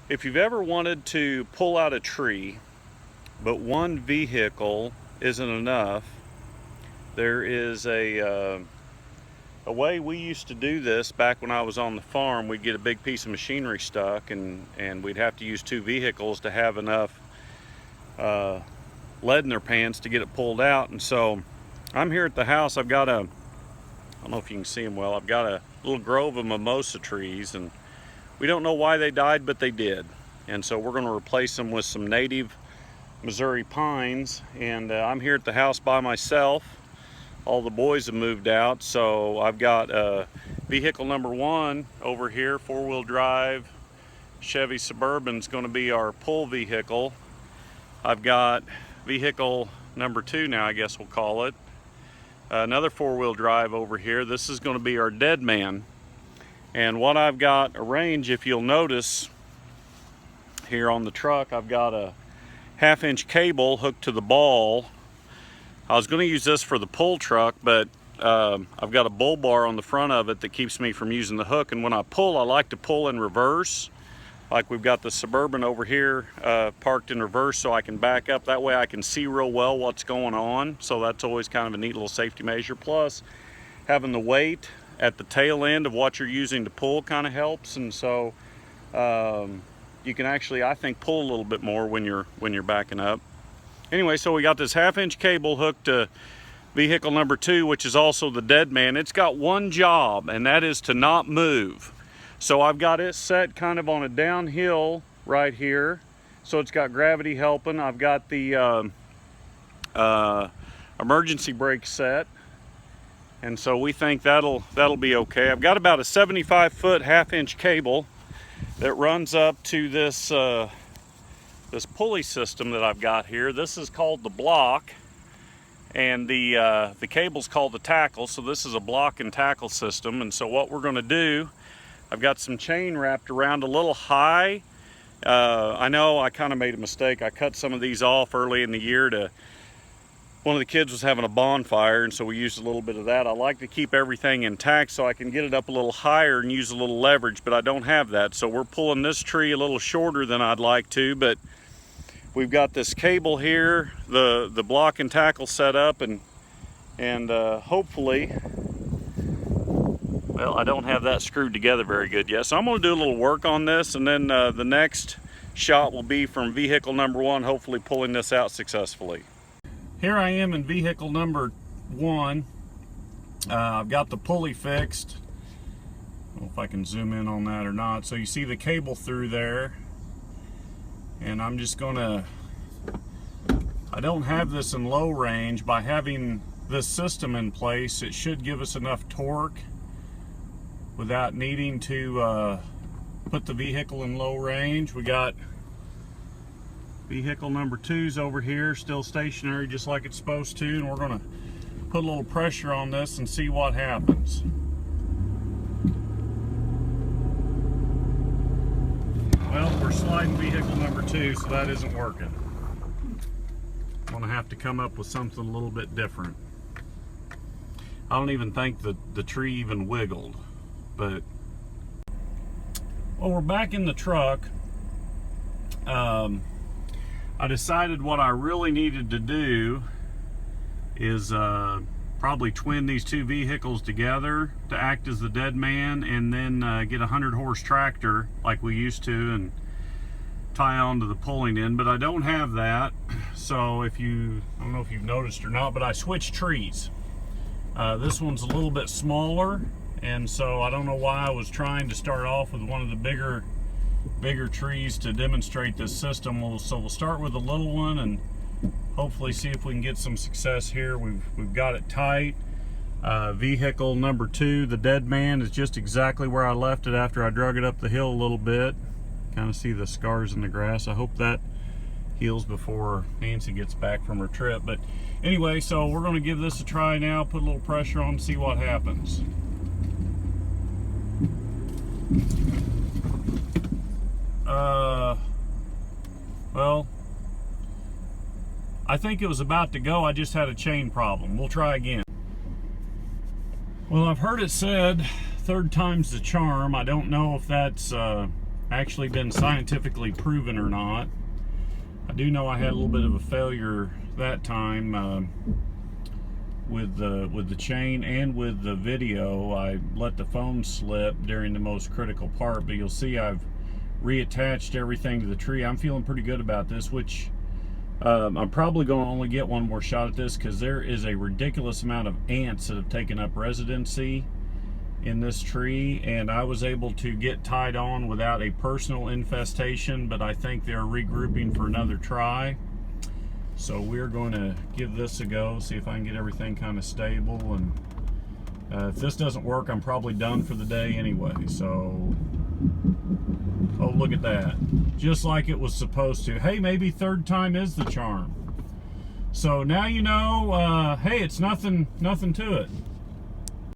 If you've ever wanted to pull out a tree, but one vehicle isn't enough, there is a way we used to do this back when I was on the farm. We'd get a big piece of machinery stuck and we'd have to use two vehicles to have enough lead in their pants to get it pulled out. And so I'm here at the house. I've got I don't know if you can see them well, I've got a little grove of mimosa trees, and we don't know why they died, but they did. And so we're going to replace them with some native Missouri pines. And I'm here at the house by myself. All the boys have moved out, so I've got vehicle number one over here, four-wheel drive Chevy Suburban is going to be our pull vehicle. I've got vehicle number two now, I guess we'll call it. Another four-wheel drive over here. This is going to be our dead man. And what I've got arranged, if you'll notice here on the truck, I've got a 1/2-inch cable hooked to the ball. I was going to use this for the pull truck, but I've got a bull bar on the front of it that keeps me from using the hook. And when I pull, I like to pull in reverse. Like we've got the Suburban over here parked in reverse so I can back up. That way I can see real well what's going on. So that's always kind of a neat little safety measure. Plus, having the weight at the tail end of what you're using to pull kind of helps. And so you can actually, I think, pull a little bit more when you're backing up. Anyway, so we got this 1/2-inch cable hooked to vehicle number two, which is also the dead man. It's got one job, and that is to not move. So I've got it set kind of on a downhill right here, so it's got gravity helping. I've got the emergency brake set, and so we think that'll be okay. I've got about a 75-foot 1/2-inch cable that runs up to this this pulley system that I've got here. This is called the block, and the cable's called the tackle. So this is a block and tackle system. And so what we're going to do, I've got some chain wrapped around a little high. I know I kind of made a mistake. I cut some of these off early in the year to, one of the kids was having a bonfire, and so we used a little bit of that. I like to keep everything intact so I can get it up a little higher and use a little leverage, but I don't have that. So we're pulling this tree a little shorter than I'd like to, but we've got this cable here, the block and tackle set up, and hopefully, well, I don't have that screwed together very good yet. So I'm going to do a little work on this, and then the next shot will be from vehicle number one, hopefully pulling this out successfully. Here I am in vehicle number one. I've got the pulley fixed. I don't know if I can zoom in on that or not. So you see the cable through there. And I'm just gonna, I don't have this in low range. By having this system in place, it should give us enough torque without needing to put the vehicle in low range. We got vehicle number two's over here, still stationary just like it's supposed to, and we're gonna put a little pressure on this and see what happens. Well, we're sliding vehicle number two, so that isn't working. I'm gonna have to come up with something a little bit different. I don't even think the tree even wiggled, but well, we're back in the truck. I decided what I really needed to do is probably twin these two vehicles together to act as the dead man, and then get a 100-horse tractor like we used to and tie onto the pulling end. But I don't have that, so I don't know if you've noticed or not, but I switched trees. This one's a little bit smaller, and so I don't know why I was trying to start off with one of the bigger trees to demonstrate this system. So we'll start with the little one and hopefully see if we can get some success here. We've got it tight. Vehicle number two, the dead man, is just exactly where I left it after I drug it up the hill a little bit. Kind of see the scars in the grass. I hope that heals before Nancy gets back from her trip. But anyway, so we're going to give this a try now, put a little pressure on, see what happens. Well, I think it was about to go. I just had a chain problem. We'll try again. Well, I've heard it said, third time's the charm. I don't know if that's actually been scientifically proven or not. I do know I had a little bit of a failure that time with the chain and with the video. I let the foam slip during the most critical part, but you'll see I've reattached everything to the tree. I'm feeling pretty good about this, which I'm probably going to only get one more shot at this because there is a ridiculous amount of ants that have taken up residency in this tree, and I was able to get tied on without a personal infestation, but I think they're regrouping for another try. So we're going to give this a go, see if I can get everything kind of stable, and if this doesn't work, I'm probably done for the day anyway. So, oh, look at that. Just like it was supposed to. Hey, maybe third time is the charm. So now you know, hey, it's nothing to it.